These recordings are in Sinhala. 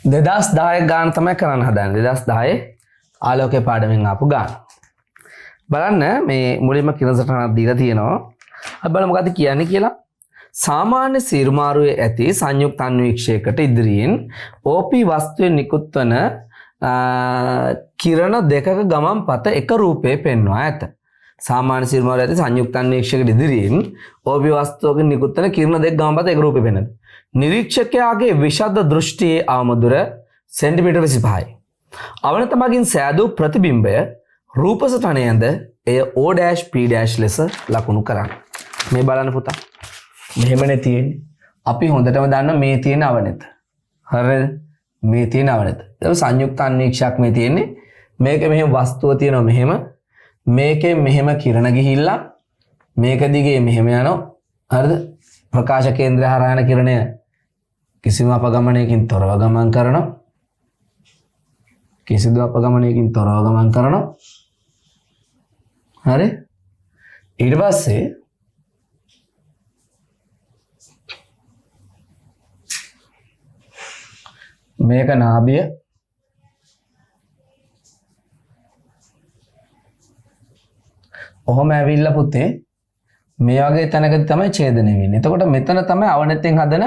2010 ගාන තමයි කරන්න හදන්නේ. 2010 ආලෝකයේ පාඩමෙන් ආපු ගාන. බලන්න මේ මුලින්ම කිරසටහනක් දීලා තියෙනවා. අපි බලමු මොකද්ද කියන්නේ කියලා. සාමාන්‍ය සීරුමාරුවේ ඇති සංයුක්ත අන්වීක්ෂයකට ඉදිරියෙන් OP වස්තුවේ නිකුත් වන කිරණ දෙකක ගමන් පත එක රූපේ පෙන්වා ඇත. සාමාන්‍ය සීරුමාරුවේ ඇති සංයුක්ත අන්වීක්ෂයකට ඉදිරියෙන් OP වස්තුවක නිකුත් වන කිරණ දෙක ගමන් පත එක රූපේ පෙනෙනවා. නිරීක්ෂකයාගේ විශද්ද දෘෂ්ටියේ අවමදුර සෙන්ටිමීටර් 25යි. අවනත මගින් සෑදූ ප්‍රතිබිම්බය රූපසටහනයද එය O'P' ලෙස ලකුණු කරන්න. මේ බලන්න පුතා. මෙහෙමනේ තියෙන්නේ. අපි හොඳටම දන්න මේ තියෙන අවනත. හරිද? මේ තියෙන අවනත. ඒක සංයුක්ත අන්වීක්ෂයක් මේ තියෙන්නේ. මේකේ මෙහෙම වස්තුව තියෙනවා මෙහෙම. මේකේ මෙහෙම කිරණ ගිහිල්ලා මේක දිගේ මෙහෙම යනවා. හරිද? ප්‍රකාශ කේන්ද්‍රය හරහා යන කිරණය කිසිම අපගමනයකින් තොරව ගමන් කරනවා. කිසිදු අපගමනයකින් තොරව ගමන් කරනවා. හරි? ඊට පස්සේ මේක නාභිය ඔහොම ඇවිල්ලා පුතේ මේ වගේ තැනකදී තමයි ඡේදනය වෙන්නේ. එතකොට මෙතන තමයි අවනතෙන් හදන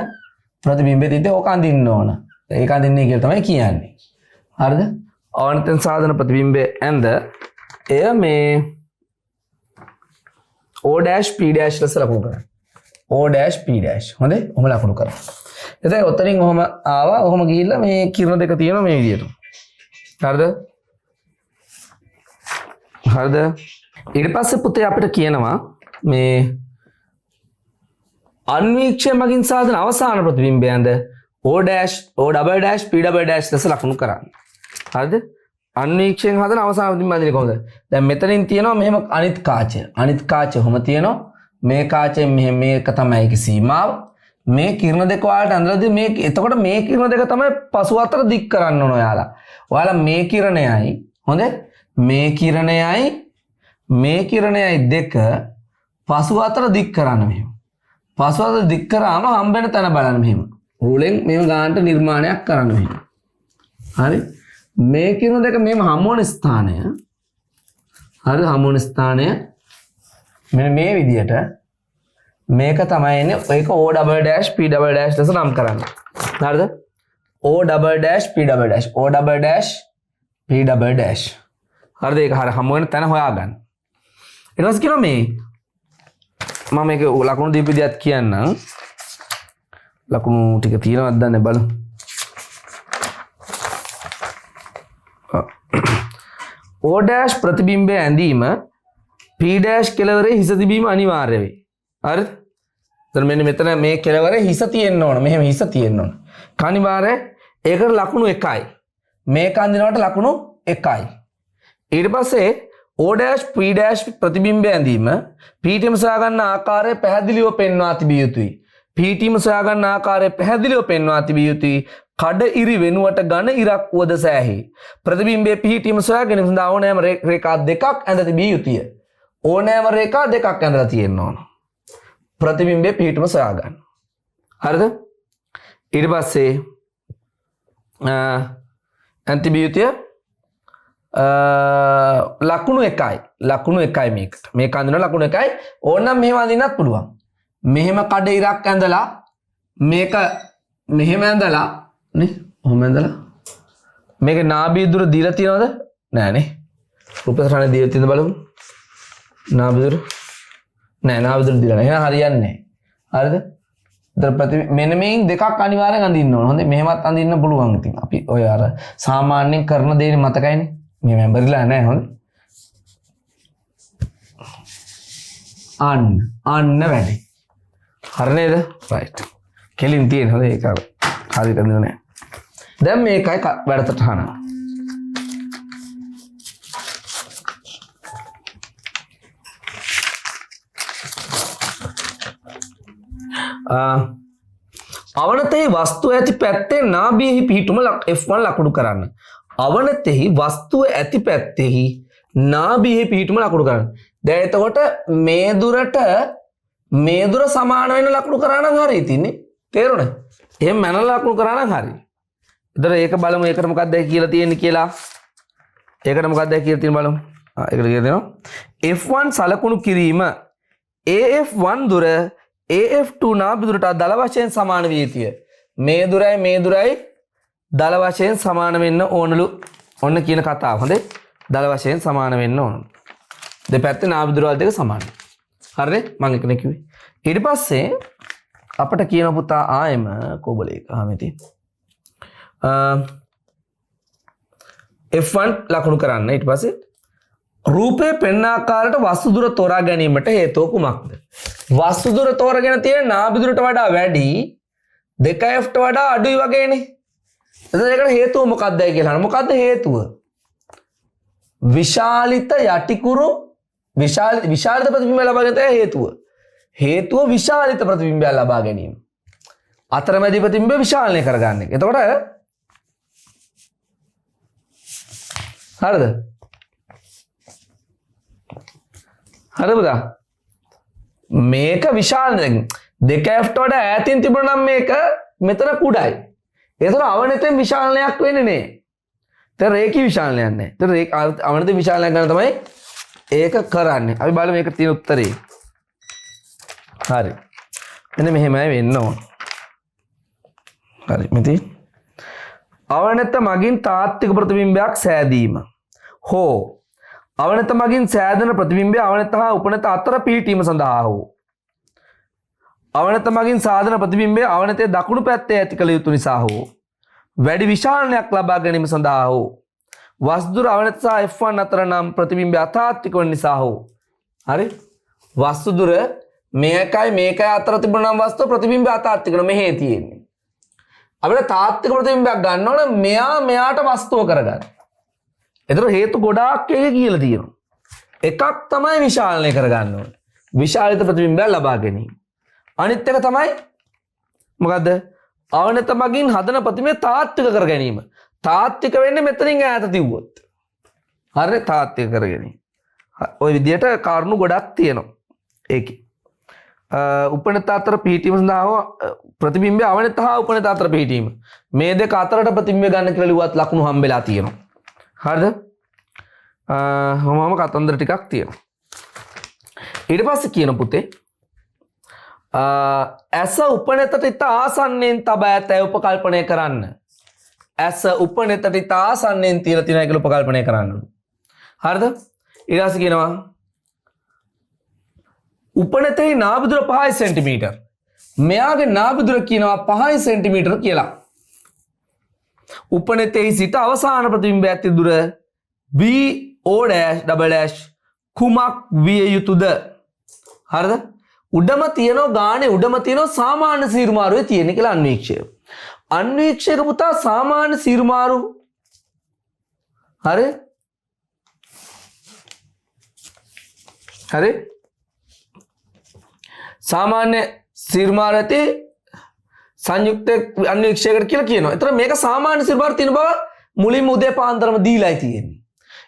ප්‍රතිබිම්බෙ තිතේ ඕක අඳින්න ඕන. ඒක අඳින්නේ කියලා තමයි කියන්නේ. හරිද? අවනතෙන් සාධන ප්‍රතිබිම්බය ඇඳ එය මේ O''P' ලෙස ලකුණු කරන්න. O''P'. හොඳයි? ඔහොම ලකුණු කරන්න. එතකොට ඔතනින් ඔහොම ආවා. ඔහොම ගිහිල්ලා මේ කිරණ දෙක තියෙනවා මේ විදියට. හරිද? හරිද? ඊට පස්සේ පුතේ අපිට කියනවා මේ අන්වීක්ෂය මගින් සාධන අවසාන ප්‍රතිබිම්බයන්ද O''P' ලෙස ලකුණු කරන්න. හරිද? අන්වීක්ෂයෙන් හදන අවසාන ප්‍රතිබිම්බය අඳින්නේ කොහොමද? දැන් මෙතනින් තියෙනවා මෙහෙම අනිත් කාචය. අනිත් කාචය ඔහොම තියෙනවා. මේ කාචයෙන් මෙහෙම මේක තමයි ඒකේ සීමාව. මේ කිරණ දෙක වලට අඳලාදී මේ එතකොට මේ කිරණ දෙක තමයි පසු අතර දික් කරන්න ඕන ඔයාලා. ඔයාලා මේ කිරණයයි හොඳේ මේ කිරණයයි දෙක පසු අතර දික් කරන්න මෙහෙම. පසු අතර දික් කරාම හම්බෙන තැන බලන්න මෙහෙම. රූලෙන් මේව ගන්නට නිර්මාණයක් කරන්න මෙහෙම. හරි? මේ කිරණ දෙක මෙහෙම හමු වෙන ස්ථානය. හරි හමු වෙන ස්ථානය මෙන්න මේ විදියට මේක තමයි එන්නේ ඒක O''P' ලෙස නම් කරන්න. හරිද? O''P'. හරිද? ඒක හරිය හමු වෙන තැන හොයාගන්න. ඊට පස්සේ කියනවා මේ මම මේක ලකුණු දීපු විදිහත් කියන්නම්. ලකුණු ටික තියෙනවද දන්නේ බලමු. O' ප්‍රතිබිම්බය ඇඳීම P' කෙළවරේ හිස තිබීම අනිවාර්ය වේ. හරිද? එතන මෙන්න මෙතන මේ කෙළවරේ හිස තියෙන්න ඕන. මෙහෙම හිස තියෙන්න ඕන. අනිවාර්ය ඒකට ලකුණු 1යි. මේක අඳිනවට ලකුණු 1යි. ඊට පස්සේ O''P' ප්‍රතිබිම්බය ඇඳීම P'' සොයා ගන්න ආකාරය පැහැදිලිව පෙන්වා තිබිය යුතුයි. P'' සොයා ගන්න ආකාරය පැහැදිලිව පෙන්වා තිබිය යුතුයි. කඩ ඉරි වෙනුවට ඝන ඉරක් වද සෑහි. ප්‍රතිබිම්බයේ P'' සොයා ගැනීම සඳහා ඕනෑම රේඛා දෙකක් ඇඳ තිබිය යුතුය. ඕනෑම රේඛා දෙකක් ඇඳලා තියෙන්න ඕන. ප්‍රතිබිම්බයේ P'' සොයා ගන්න. හරිද? ඊට පස්සේ ඇන්තිබියුතිය ලකුණු 1යි. ලකුණු 1යි මේකට. මේක අඳින ලකුණු 1යි. ඕනනම් මෙහෙම අඳින්නත් පුළුවන්. මෙහෙම කඩ ඉරක් ඇඳලා මේක මෙහෙම ඇඳලා නේ? ඔහොම ඇඳලා මේකේ නාභිය දුර දීලා තියනවද? නෑනේ. රූපසටහනේ දීලා තියෙනද බලමු. නාභිය දුර නෑ නාභිය දුර දීලා නෑ. එහෙනම් හරියන්නේ නෑ. හරිද? මෙන්න මේන් දෙකක් අනිවාර්යෙන් අඳින්න ඕන. හොඳේ මෙහෙමත් අඳින්න පුළුවන් ඉතින්. අපි ඔය අර සාමාන්‍යයෙන් කරන දේ මතකයිනේ. මේ මෙම්බර්ලා නැහැ හොඳේ. අන්න වැඩි. හරි නේද? රයිට්. කෙලින් තියෙන හොඳේ ඒක හරියට අඳින්න නෑ. දැන් මේකයි වැඩසටහන. අවනතෙහි වස්තුව ඇති පැත්තේ නාභියෙහි පිහිටුම F1 ලකුණු කරන්න. අවනතෙහි වස්තුව ඇති පැත්තෙහි නාභියෙහි පිහිටුම ලකුණු කරන්න. දැන් එතකොට මේ දුර සමාන වෙන ලකුණු කරා නම් හරියි තින්නේ. තේරුණාද? එහෙම මැනලා ලකුණු කරා නම් හරියි. එතකොට ඒක බලමු ඒකට මොකක්ද කියලා තියෙන්නේ කියලා. ඒකට මොකක්ද කියලා තියෙන බලමු. ඒකට කියලා දෙනවා. F1 සලකුණු කිරීම AF1 දුර AF2 නාභි දුරට දල වශයෙන් සමාන විය යුතුය. මේ දුරයි දල වශයෙන් සමාන වෙන්න ඕනලු. ඔන්න කියන කතාව. හොඳේ. දල වශයෙන් සමාන වෙන්න ඕන. දෙපැත්තේ නාභි දුරවල් දෙක සමානයි. හරිනේ? මම එකනේ කිව්වේ. ඊට පස්සේ අපිට කියන පුතා ආයෙම කොබලේක ආමෙති. F1 ලකුණු කරන්න. ඊට පස්සේ රූපේ පෙන්න ආකාරයට වස්තු දුර තෝරා ගැනීමට හේතුව කුමක්ද? වස්තු දුර තෝරගෙන තියෙන නාභි දුරට වඩා වැඩි 2Fට වඩා අඩුයි වගේනේ. එතකොට ඒකට හේතුව මොකක්දයි කියලා අහනවා. මොකක්ද හේතුව? විශාලිත යටිකුරු විශාලිත ප්‍රතිබිම්බය ලබා ගැනීමට හේතුව. හේතුව විශාලිත ප්‍රතිබිම්බය ලබා ගැනීම. අතරමැදි ප්‍රතිබිම්බය විශාලනය කරගන්න එක. එතකොට හරිද? හරිද පුතා? මේක විශාල 2Fට වඩා ඈතින් තිබුණා නම් මේක මෙතන කුඩායි. ඒතර අවනතෙන් විශාලනයක් වෙන්නේ නේ. දැන් රේඛී විශාලනයක් නැහැ. දැන් අවනතෙන් විශාලනයක් ගන්න තමයි ඒක කරන්නේ. අපි බලමු මේකට තියෙන උත්තරේ. හරි. මෙන්න මෙහෙමයි වෙන්න ඕන. හරි. මෙතන අවනත මගින් තාත්වික ප්‍රතිබිම්බයක් සෑදීම. හෝ අවනත මගින් සෑදෙන ප්‍රතිබිම්බය අවනත හා උපනත අතර පිහිටීම සඳහා හෝ අවනත මගින් සාධන ප්‍රතිබිම්බය අවනතේ දකුණු පැත්තේ ඇති කළ යුතු නිසා හෝ වැඩි විශාලනයක් ලබා ගැනීම සඳහා හෝ වස්තුර අවනත සහ F1 අතර නම් ප්‍රතිබිම්බය අතාත්වික වන නිසා හෝ හරි වස්තු දුර මේකයි අතර තිබුණ නම් වස්තුව ප්‍රතිබිම්බය අතාත්වික වෙන මෙහෙ තියෙන්නේ අපිට තාත්වික ප්‍රතිබිම්බයක් ගන්න ඕන මෙයාට වස්තුව කරගන්න. ඒතර හේතු ගොඩාක් එක කියලා තියෙනවා. එකක් තමයි විශාලනය කරගන්න ඕන. විශාලිත ප්‍රතිබිම්බයක් ලබා ගැනීම. අනිත් එක තමයි මොකද්ද? අවනත මගින් හදන ප්‍රතිබිම්බය තාත්වික කර ගැනීම. තාත්වික වෙන්නේ මෙතනින් ඈත තියුවොත්. හරිනේ තාත්වික කර ගැනීම. ওই විදිහට කාරණු ගොඩක් තියෙනවා. ඒකේ. උපනත අතර පිහිටීම සඳහා ප්‍රතිබිම්බය අවනත හා උපනත අතර පිහිටීම. මේ දෙක අතරට ප්‍රතිබිම්බය ගන්න කියලා ලිව්වත් ලකුණු හම්බෙලා තියෙනවා. හරිද? මම කතන්දර ටිකක් තියෙනවා. ඊට පස්සේ කියන පුතේ ඇස උපනෙතට ඉතා ආසන්නයෙන් තබා ඇතැයි උපකල්පනය කරන්න. ඇස උපනෙතට ඉතා ආසන්නයෙන් තියලා තියෙනවා කියලා උපකල්පනය කරන්න. හරිද? ඊට පස්සේ කියනවා උපනෙතෙහි නාභි දුර 5 සෙන්ටිමීටර්. මෙයාගේ නාභි දුර කියනවා 5 සෙන්ටිමීටර් කියලා. උපනෙතෙහි සිට අවසාන ප්‍රතිබිම්බය ඇති දුර BO' කුමක් විය යුතුද? හරිද? උඩම තියෙනවා ගානේ උඩම තියෙනවා සාමාන්‍ය සීරුමාරුවේ තියෙන කියලා අන්වීක්ෂය. අන්වීක්ෂයක පුතා සාමාන්‍ය සීරුමාරු හරි? හරි? සාමාන්‍ය සීරුමාරතේ සංයුක්ත අන්වීක්ෂයකට කියලා කියනවා. ඒතර මේක සාමාන්‍ය සීරුමාරු තියෙන බව මුලින්ම උදේ පාන්දරම දීලායි තියෙන්නේ.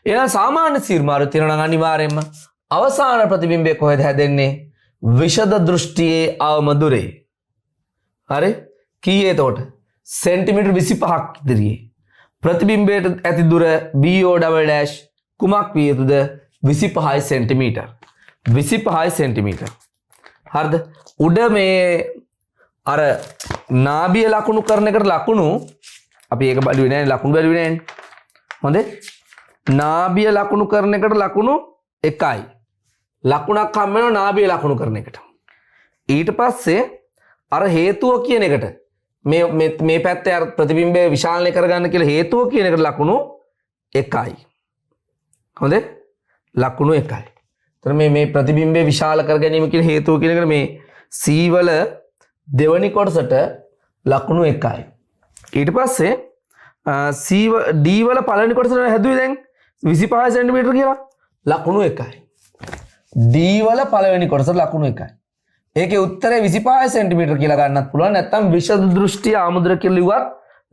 එහෙනම් සාමාන්‍ය සීරුමාරු තියෙනවා නම් අනිවාර්යයෙන්ම අවසාන ප්‍රතිබිම්බය කොහෙද හැදෙන්නේ? විෂද දෘෂ්ටියේ අවම දුරේ. හරි? කීයේ එතකොට? සෙන්ටිමීටර් 25ක් ඉදිරියේ. ප්‍රතිබිම්බයට ඇති දුර BO' කුමක් විය යුතුද? 25 සෙන්ටිමීටර්. 25 සෙන්ටිමීටර්. හරිද? උඩ මේ අර නාභිය ලකුණු කරන එකට ලකුණු අපි ඒක බලුවේ නැහැ ලකුණු බලුවේ නැහැ. හොඳේ? නාභිය ලකුණු කරන එකට ලකුණු 1යි. ලකුණක් හම් වෙනවා නාභිය ලකුණු කරන එකට. ඊට පස්සේ අර හේතුව කියන එකට මේ පැත්තේ අර ප්‍රතිබිම්බය විශාලනය කරගන්න කියලා හේතුව කියන එකට ලකුණු 1යි. හොඳේ? ලකුණු 1යි. එතන මේ ප්‍රතිබිම්බය විශාල කර ගැනීම කියන හේතුව කියන එකට මේ C වල දෙවනි කොටසට ලකුණු 1යි. ඊට පස්සේ D වල පළවෙනි කොටසට හැදුවේ දැන් 25 සෙන්ටිමීටර කියලා ලකුණු 1යි. D වල පළවෙනි කොටස ලකුණු 1යි. ඒකේ උත්තරේ 25 සෙන්ටිමීටර කියලා ගන්නත් පුළුවන්. නැත්නම් විෂද දෘෂ්ටි ආමුද්‍ර කියලා ලිව්වත්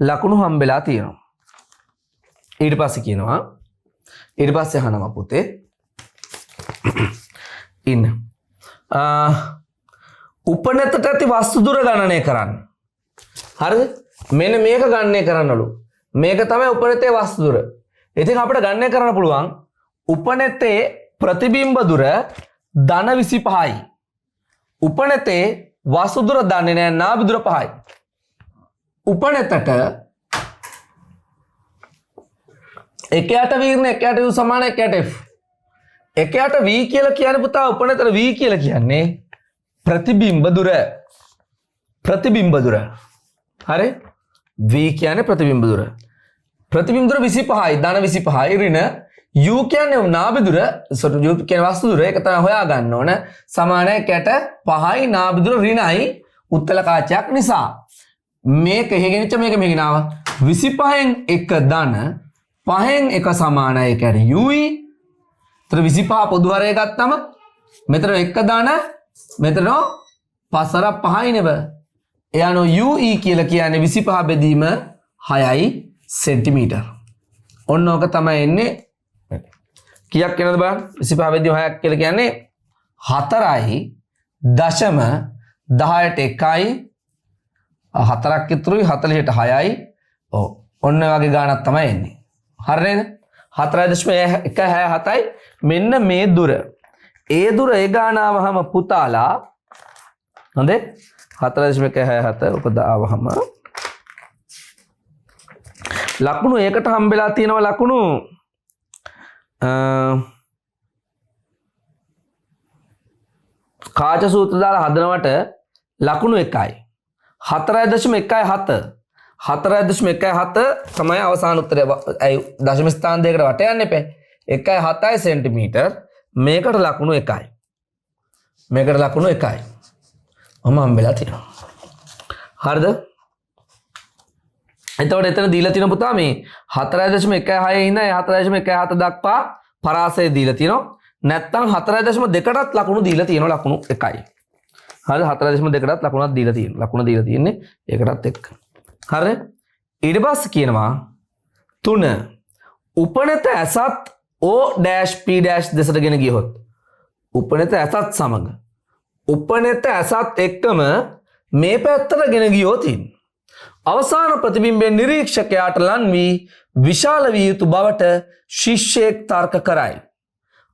ලකුණු හම්බෙලා තියෙනවා. ඊට පස්සේ කියනවා ඊට පස්සේ අහනවා පුතේ ඉන්න උපනතට ඇති වස්තු දුර ගණනය කරන්න. හරිද? මෙන්න මේක ගණනය කරන්නලු. මේක තමයි උපනතේ වස්තු දුර. ඉතින් අපිට ගණනය කරන්න පුළුවන් උපනතේ ප්‍රතිබිම්බ දුර ධන 25යි. උපනතේ වස්තු දුර දන්නේ නැහැ නාභි දුර 5යි. උපනතට 1ට v ඉන්න 1ට u සමාන 1ට f. 1ට v කියලා කියන්නේ පුතා උපනතට v කියලා කියන්නේ ප්‍රතිබිම්බ දුර. ප්‍රතිබිම්බ දුර. හරි? v කියන්නේ ප්‍රතිබිම්බ දුර. ප්‍රතිබිම්බ දුර 25යි ධන 25යි ඍණ u කියන්නේ නාභි දුර u කියන වස්තු දුර ඒක තමයි හොයා ගන්න ඕන සමානයි 1ට 5යි නාභි දුර ඍණයි උත්තල කාචයක් නිසා මේක එහෙගෙනච්ච මේක මෙහෙගෙන ආවා 25න් 1 ධන 5න් 1 සමානයි 1ට u යි. ඒතර 25 පොදු හරය ගත්තම මෙතන 1 ධන මෙතන 5 5යි නෙව. එයානෝ UE කියලා කියන්නේ 25 බෙදීම 6යි සෙන්ටිමීටර්. ඔන්න ඕක තමයි එන්නේ කීයක් වෙනවද බලන්න 25 බෙදීම 6ක් කියලා කියන්නේ 4.10ට 1යි 4ක් ඉතුරුයි 40ට 6යි. ඔව් ඔන්න වගේ ගාණක් තමයි එන්නේ. හරි නේද? 4.167යි මෙන්න මේ දුර. ඒ දුර ඒ ගාණාවහම පුතාලා හොඳේ 4.67 උප දාවහම ලකුණු ඒකට හම්බෙලා තියෙනවා ලකුණු කාච සූත්‍ර දාලා හදනවට ලකුණු 1යි 4.17 4.17 තමයි අවසාන උත්තරය. දශම ස්ථාන දෙකකට වට යන්න එපා. 1.7යි සෙන්ටිමීටර් මේකට ලකුණු 1යි. මේකට ලකුණු 1යි. මම හම්බෙලා තියෙනවා. හරිද? එතකොට එතන දීලා තියෙන පුතා මේ 4.16 ඉඳන් 4.17 දක්වා පරාසය දීලා තියෙනවා. නැත්තම් 4.2ටත් ලකුණු දීලා තියෙනවා ලකුණු 1යි. හරිද? 4.2ටත් ලකුණක් දීලා තියෙනවා. ලකුණ දීලා තියෙන්නේ ඒකටත් එක්ක. හරිද? ඊට පස්සේ කියනවා 3 උපනත ඇසත් O-P- දෙසට ගෙන ගියොත් උපනත ඇසත් සමග උපනත ඇසත් එක්කම මේ පැත්තට ගෙන ගියොත් අවසාන ප්‍රතිබිම්බයෙන් නිරීක්ෂකයාට ලන් වී විශාල විය යුතු බවට ශිෂ්‍යයෙක් තර්ක කරයි.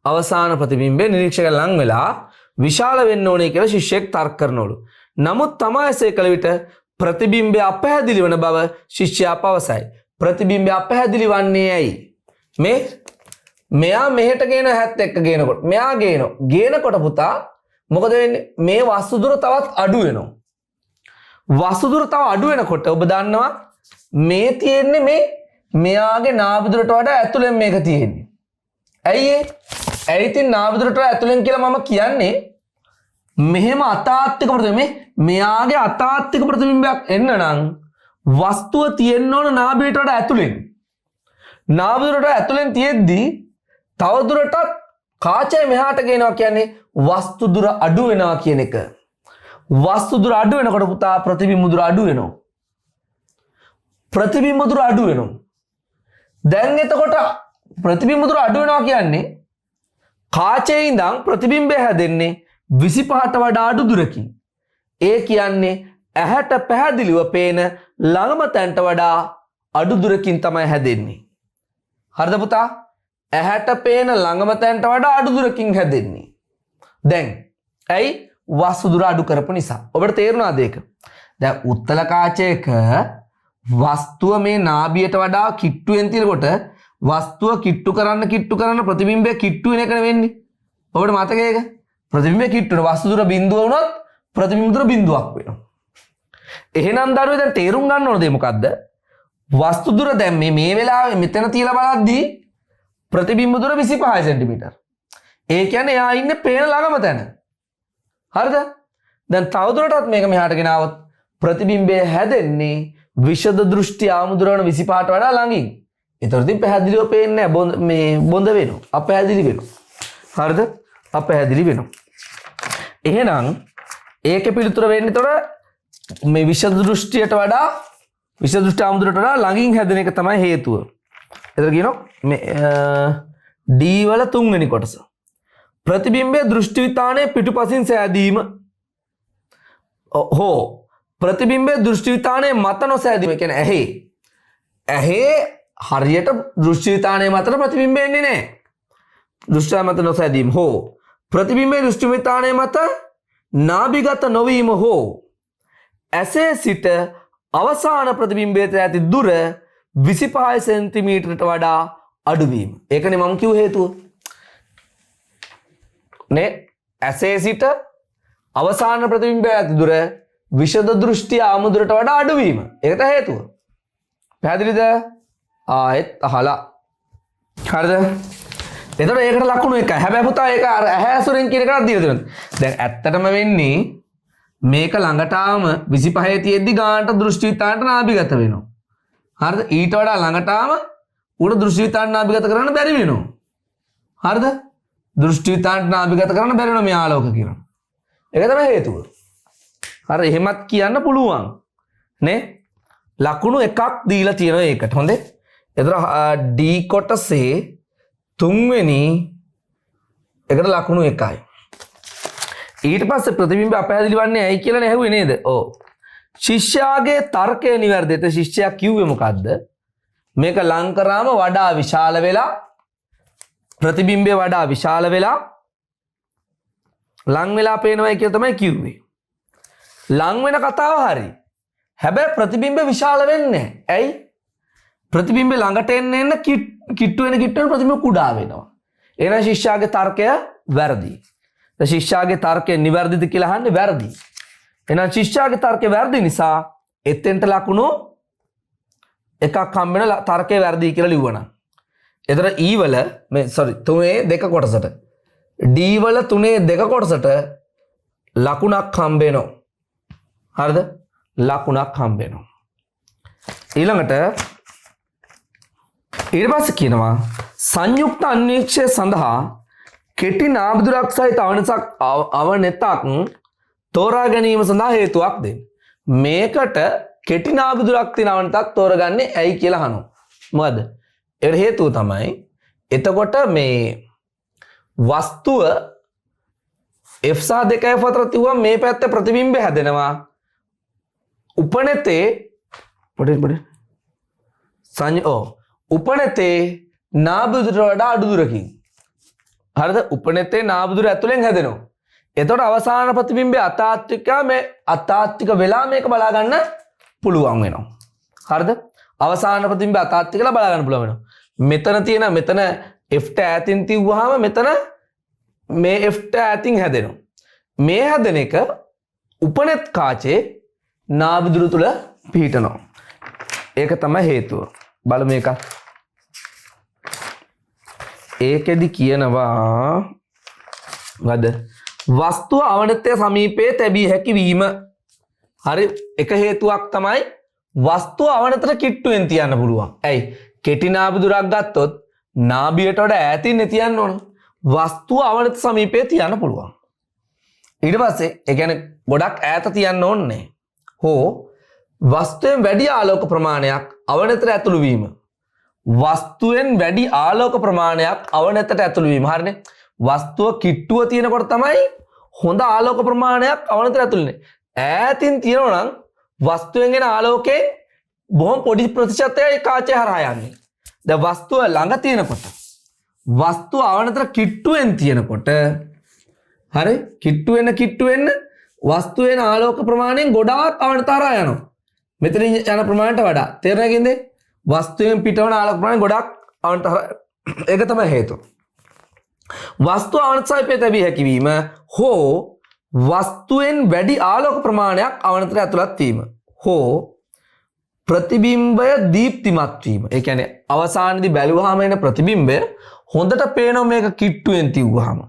අවසාන ප්‍රතිබිම්බයෙන් නිරීක්ෂකයා ලං වෙලා විශාල වෙන්න ඕනේ කියලා ශිෂ්‍යයෙක් තර්ක කරනවලු. නමුත් තමයි එසේ කළ විට ප්‍රතිබිම්බය අපැහැදිලි වන බව ශිෂ්‍යයා පවසයි. ප්‍රතිබිම්බය අපැහැදිලි වන්නේ ඇයි? මෙයා මෙහෙට ගේන හැත් එක්ක ගේනකොට මෙයා ගේනකොට පුතා මොකද වෙන්නේ? මේ වස්තු දුර තවත් අඩු වෙනවා. වස්තු දුර තව අඩු වෙනකොට ඔබ දන්නවා මේ තියෙන්නේ මෙයාගේ නාභි දුරට වඩා ඇතුලෙන් මේක තියෙන්නේ. ඇයි ඒ? ඇයි ඉතින් නාභි දුරට ඇතුලෙන් කියලා මම කියන්නේ මෙහෙම අතාත්තික ප්‍රතිබිම්බ මෙයාගේ අතාත්තික ප්‍රතිබිම්බයක් එන්න නම් වස්තුව තියෙන්න ඕන නාභියට වඩා ඇතුලෙන්. නාභි දුරට ඇතුලෙන් තියෙද්දී තව දුරටත් කාචය මෙහාට ගේනවා කියන්නේ වස්තු දුර අඩු වෙනවා කියන එක. වස්තු දුර අඩු වෙනකොට පුතා ප්‍රතිබිම්බ දුර අඩු වෙනවා. ප්‍රතිබිම්බ දුර අඩු වෙනවා. දැන් එතකොට ප්‍රතිබිම්බ දුර අඩු වෙනවා කියන්නේ කාචයේ ඉඳන් ප්‍රතිබිම්බය හැදෙන්නේ 25ට වඩා අඩු දුරකින්. ඒ කියන්නේ ඇහැට පැහැදිලිව පේන ළඟම තැනට වඩා අඩු දුරකින් තමයි හැදෙන්නේ. හරිද පුතා? ඇහැට පේන ළඟම තැනට වඩා අඩු දුරකින් හැදෙන්නේ. දැන් ඇයි? වස්තු දුර අඩු කරපු නිසා. ඔබට තේරුණාද ඒක? දැන් උත්තල කාචයක වස්තුව මේ නාභියට වඩා කිට්ටුවෙන් තියෙනකොට වස්තුව කිට්ටු කරන්න ප්‍රතිබිම්බය කිට්ටු වෙන එක වෙන්නේ. ඔබට මතකද ඒක? ප්‍රතිබිම්බය කිට්ටු වෙන වස්තු දුර බිඳුව වුණොත් ප්‍රතිබිම්බ දුර බිඳුවක් වෙනවා. එහෙනම් දරුවෝ දැන් තේරුම් ගන්න ඕන දේ මොකද්ද? වස්තු දුර දැන් මේ වෙලාවේ මෙතන තියලා බලද්දී ප්‍රතිබිම්බ දුර 25 සෙන්ටිමීටර්. ඒ කියන්නේ එයා ඉන්නේ පේන ළඟම තැන. හරිද? දැන් තවදුරටත් මේක මෙහාට ගෙනාවොත් ප්‍රතිබිම්බය හැදෙන්නේ විෂද දෘෂ්ටි ආමුදුරන 25ට වඩා ළඟින්. ඒතරදී පැහැදිලිව පේන්නේ නැහැ මේ බොඳ වෙනවා. අපැහැදිලි වෙනවා. හරිද? අපැහැදිලි වෙනවා. එහෙනම් ඒකේ පිළිතුර වෙන්නේ තොර මේ විෂද දෘෂ්ටියට වඩා විෂද දෘෂ්ටි ආමුදුරට වඩා ළඟින් හැදෙන එක තමයි හේතුව. එතන කියනවා මේ D වල තුන්වෙනි කොටස. ප්‍රතිබිම්බයේ දෘෂ්ටි විතානයේ පිටුපසින් සෑදීම හෝ ප්‍රතිබිම්බයේ දෘෂ්ටි විතානයේ මත නොසෑදීම කියන්නේ ඇහි ඇහි හරියට දෘෂ්ටිවිතානයේ මතට ප්‍රතිබිම්බ එන්නේ නැහැ. දෘෂ්ටි මත නොසැදීම හෝ ප්‍රතිබිම්බයේ දෘෂ්ටිවිතානයේ මත නාභිගත නොවීම හෝ ඇසේ සිට අවසාන ප්‍රතිබිම්බයට ඇති දුර 25 සෙන්ටිමීටරට වඩා අඩුවීම. ඒකනේ මම කිව්ව හේතුව. නේ ඇසේ සිට අවසාන ප්‍රතිබිම්බයට ඇති දුර විෂද දෘෂ්ටි ආමුදුරට වඩා අඩුවීම. ඒකට හේතුව. පැහැදිලිද? ආයෙත් අහලා. හරිද? එතකොට ඒකට ලකුණු එකයි. හැබැයි පුතා ඒක අර ඇහැ ඇසුරෙන් කියන එකක් දීලා තියෙනවා. දැන් ඇත්තටම වෙන්නේ මේක ළඟටාම 25 තියෙද්දි ගානට දෘෂ්ටිවිතානට නාභිගත වෙනවා. හරිද? ඊට වඩා ළඟටාම උඩ දෘෂ්ටිවිතාන නාභිගත කරන්න බැරි වෙනවා. හරිද? දෘෂ්ටිවිතානට නාභිගත කරන්න බැරි වෙනවා මේ ආලෝක කිරණ. ඒක තමයි හේතුව. හරි එහෙමත් කියන්න පුළුවන්. නේ? ලකුණු එකක් දීලා තියෙනවා ඒකට. හොඳේ? එතකොට D කොටසේ තුන්වෙනි එකට ලකුණු එකයි. ඊට පස්සේ ප්‍රතිබිම්බ අපැහැදිලි වන්නේ ඇයි කියලා නැහුවේ නේද? ඔව්. ශිෂ්‍යයාගේ තර්කය නිවැරදිද? ශිෂ්‍යයා කිව්වේ මොකද්ද? මේක ලං කරාම වඩා විශාල වෙලා ප්‍රතිබිම්බේ වඩා විශාල වෙලා ලං වෙලා පේනවායි කියලා තමයි කිව්වේ. ලං වෙන කතාව හරි. හැබැයි ප්‍රතිබිම්බ විශාල වෙන්නේ නැහැ. ඇයි? ප්‍රතිබිම්බේ ළඟට එන්න කිට්ටු වෙන ප්‍රතිබිම්බ කුඩා වෙනවා. එහෙනම් ශිෂ්‍යයාගේ තර්කය වැරදි. ශිෂ්‍යයාගේ තර්කය නිවැරදිද කියලා අහන්නේ වැරදි. එහෙනම් ශිෂ්‍යයාගේ තර්කය වැරදි නිසා එතෙන්ට ලකුණු එකක් හම්බ වෙන තර්කය වැරදි කියලා ලිව්වනම්. එතන E වල මේ තුනේ දෙක කොටසට D වල තුනේ දෙක කොටසට ලකුණක් හම්බ වෙනවා. හරිද? ලකුණක් හම්බ වෙනවා. ඊළඟට ඊට පස්සේ කියනවා සංයුක්ත අන්වීක්ෂය සඳහා කෙටි නාභිදුරක් සහිත අවනතක් තෝරා ගැනීම සඳහා හේතුවක් දෙන්න. මේකට කෙටි නාභිදුරක් තියෙන අවනතක් තෝරගන්නේ ඇයි කියලා අහනවා. මොකද? ඒකට හේතුව තමයි එතකොට මේ වස්තුව F සහ 2F අතර තියුවම මේ පැත්තේ ප්‍රතිබිම්බය හැදෙනවා. උපනතේ උපනතේ නාභිදුරට වඩා අඩු දුරකින්. හරිද? උපනතේ නාභිදුර ඇතුලෙන් හැදෙනවා. එතකොට අවසාන ප්‍රතිබිම්බය අතාත්වික වෙලා මේක බලා ගන්න පුළුවන් වෙනවා. හරිද? අවසාන ප්‍රතිබිම්බය අතාත්විකලා බලා ගන්න පුළුවන් වෙනවා. මෙතන තියෙන මෙතන F ට ඈතින් තියුවාම මෙතන මේ F ට ඈතින් හැදෙනවා. මේ හැදෙන එක උපනත් කාචේ නාභිදුර තුල පිහිටනවා. ඒක තමයි හේතුව. බලමු මේක. ඒකෙදි කියනවා වද වස්තුව අවනතය සමීපයේ තැබිය හැකි වීම. හරි එක හේතුවක් තමයි වස්තුව අවනතට කිට්ටුවෙන් තියන්න පුළුවන්. ඇයි? කෙටි නාභිදුරක් ගත්තොත් නාභියට වඩා ඈතින් තියන්න ඕන. වස්තුව අවනත සමීපයේ තියන්න පුළුවන්. ඊට පස්සේ ඒ කියන්නේ ගොඩක් ඈත තියන්න ඕනේ. හෝ වස්තුවෙන් වැඩි ආලෝක ප්‍රමාණයක් අවනතට ඇතුළු වීම. වස්තුවෙන් වැඩි ආලෝක ප්‍රමාණයක් අවනතට ඇතුළු වීම. හරිනේ? වස්තුව කිට්ටුව තියෙනකොට තමයි හොඳ ආලෝක ප්‍රමාණයක් අවනතට ඇතුළු වෙන්නේ. ඈතින් තියෙනවා නම් වස්තුවෙන් එන ආලෝකේ බොහොම පොඩි ප්‍රතිශතයයි කාචය හරහා යන්නේ. දැන් වස්තුව ළඟ තියෙනකොට වස්තුව අවනතට කිට්ටුවෙන් තියෙනකොට හරි කිට්ටු වෙන්න වස්තුවෙන් ආලෝක ප්‍රමාණයෙන් ගොඩාක් අවනත හරහා යනවා. මෙතන යන ප්‍රමාණයට වඩා. තේරෙනවද? වස්තුවෙන් පිටවන ආලෝක ප්‍රමාණය ගොඩක් අවනත හරහා. ඒක තමයි හේතුව. වස්තුව අවනත සමීපයේ තැබිය හැකි වීම හෝ වස්තුවෙන් වැඩි ආලෝක ප්‍රමාණයක් අවනතට ඇතුළත් වීම හෝ ප්‍රතිබිම්බය දීප්තිමත් වීම. ඒ කියන්නේ අවසානයේදී බැලුවාම එන ප්‍රතිබිම්බය හොඳට පේනවා මේක කිට්ටුවෙන් තියුවාම.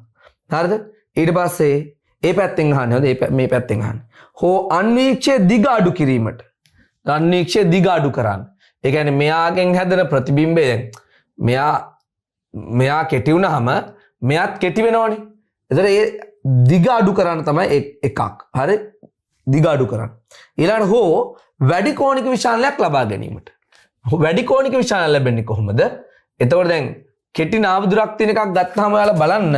හරිද? ඊට පස්සේ ඒ පැත්තෙන් අහන්නේ. හොඳ මේ පැත්තෙන් අහන්නේ. හෝ අන්වීක්ෂය දිග අඩු කිරීමට. අන්වීක්ෂය දිග අඩු කරන්න. ඒ කියන්නේ මෙයාගෙන් හැදෙන ප්‍රතිබිම්බය මෙයා කෙටි වුණාම මෙයාත් කෙටි වෙනවනේ. එතකොට ඒ දිග අඩු කරන්න තමයි එකක්. හරි? දිග අඩු කරන්න. ඊළඟට හෝ වැඩි කෝණික විශාලයක් ලබා ගැනීමට. වැඩි කෝණික විශාලයක් ලැබෙන්නේ කොහොමද? එතකොට දැන් කෙටි නාභිදුරක් තියෙන එකක් ගත්තාම ඔයාලා බලන්න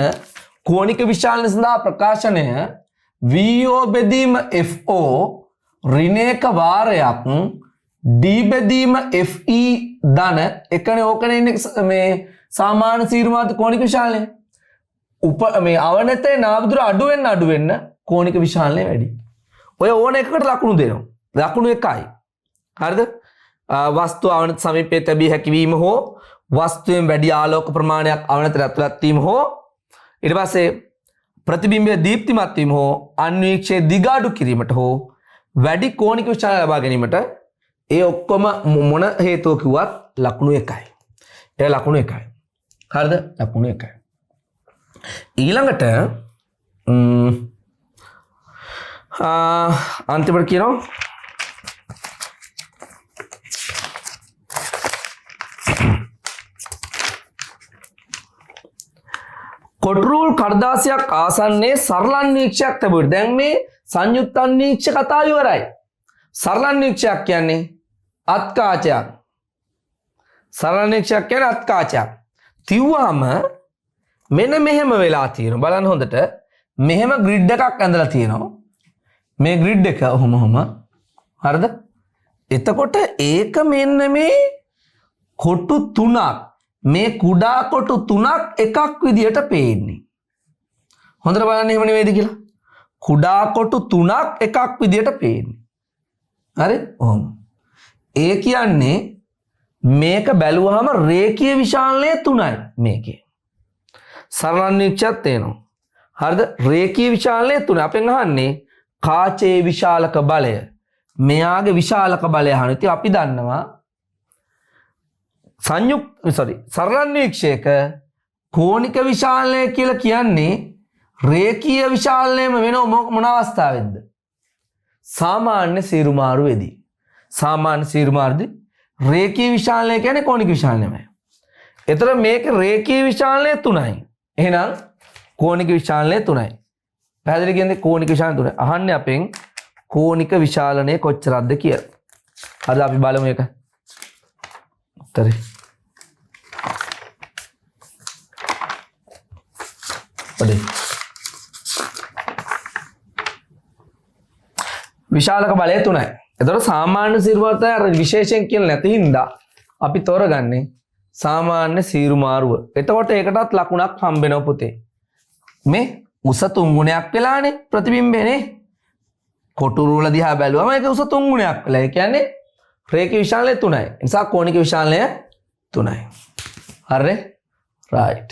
කෝණික විශාලන සඳහා ප්‍රකාශනය VO බෙදීම FO ඍණයක වාරයක් D බෙදීම FE ධන එකනේ ඕකනේ ඉන්නේ මේ සාමාන්‍ය සීරු මාධ්‍ය කෝණික විශාලනය. මේ අවනතේ නාමදුර අඩු වෙන්න කෝණික විශාලනය වැඩි. ඔය ඕන එකකට ලකුණු දෙනවා. ලකුණු 1යි. හරිද? වස්තුව අවනත සමීපයේ තැබී හැකිවීම හෝ වස්තුවෙන් වැඩි ආලෝක ප්‍රමාණයක් අවනතට ඇතුළත් වීම හෝ ඊට පස්සේ ප්‍රතිබිම්බය දීප්තිමත් වීම හෝ අන්වීක්ෂයේ දිගාඩු කිරීමට හෝ වැඩි කෝණික විශාලනය ලබා ගැනීමට ඒ ඔක්කොම මොන හේතුව කිව්වත් ලකුණු 1යි. ඒ ලකුණු 1යි. හරිද? ලකුණු 1යි. ඊළඟට අන්තිමට කියනවා කොටරූල් කඩදාසියක් ආසන්නයේ සරල අන්වීක්ෂයක් තිබුණා. දැන් මේ සංයුක්ත අන්වීක්ෂ කතාව ඉවරයි. සරල අන්වීක්ෂයක් කියන්නේ අත්කාචයක්. සරල අන්වීක්ෂයක් කියන්නේ අත්කාචයක්. තියුවාම මෙන්න මෙහෙම වෙලා තියෙනවා. බලන්න හොඳට. මෙහෙම ග්‍රිඩ් එකක් ඇඳලා තියෙනවා. මේ ග්‍රිඩ් එක ඔහොම හරිද? එතකොට ඒක මෙන්න මේ කොටු තුනක් මේ කුඩා කොටු තුනක් එකක් විදියට පේන්නේ. හොඳට බලන්න එහෙම නෙවෙයිද කියලා. කුඩා කොටු තුනක් එකක් විදියට පේන්නේ. හරි? ඔහොම. ඒ කියන්නේ මේක බැලුවහම රේඛීය විශාලනය 3යි මේකේ. සරල අන්වීක්ෂයක් තේනවා. හරිද? රේඛීය විශාලනය 3. අපෙන් අහන්නේ කාචයේ විශාලක බලය. මෙයාගේ විශාලක බලය අහන. ඉතින් අපි දන්නවා සරල අන්වීක්ෂයක කෝණික විශාලනය කියලා කියන්නේ රේඛීය විශාලනයම වෙන මොන අවස්ථාවෙන්ද? සාමාන්‍ය සීරු මාරුවේදී. සාමාන්‍ය සීරු මාරුදී රේඛීය විශාලනය කියන්නේ කෝණික විශාලනයමයි. ඒතර මේක රේඛීය විශාලනය 3යි. එහෙනම් කෝණික විශාලනය 3යි. පැහැදිලි කියන්නේ කෝණික විශාලනය 3යි. අහන්නේ අපෙන් කෝණික විශාලනය කොච්චරක්ද කියලා. අද අපි බලමු ඒක. උත්තරේ. පොඩි. විශාලක බලය 3යි. එතකොට සාමාන්‍ය සීරු මාරුව අර විශේෂයෙන් කියලා නැති හින්දා අපි තෝරගන්නේ සාමාන්‍ය සීරු මාරුව. එතකොට ඒකටත් ලකුණක් හම්බ වෙනවා පුතේ. මේ උස 3 ගුණයක් වෙලානේ ප්‍රතිබිම්බේනේ. කොටු රූල දිහා බැලුවම ඒක උස 3 ගුණයක් වෙලා. ඒ කියන්නේ රේඛීය විශාලනය 3යි. ඒ නිසා කෝණික විශාලනය 3යි. හරිනේ? රයිට්.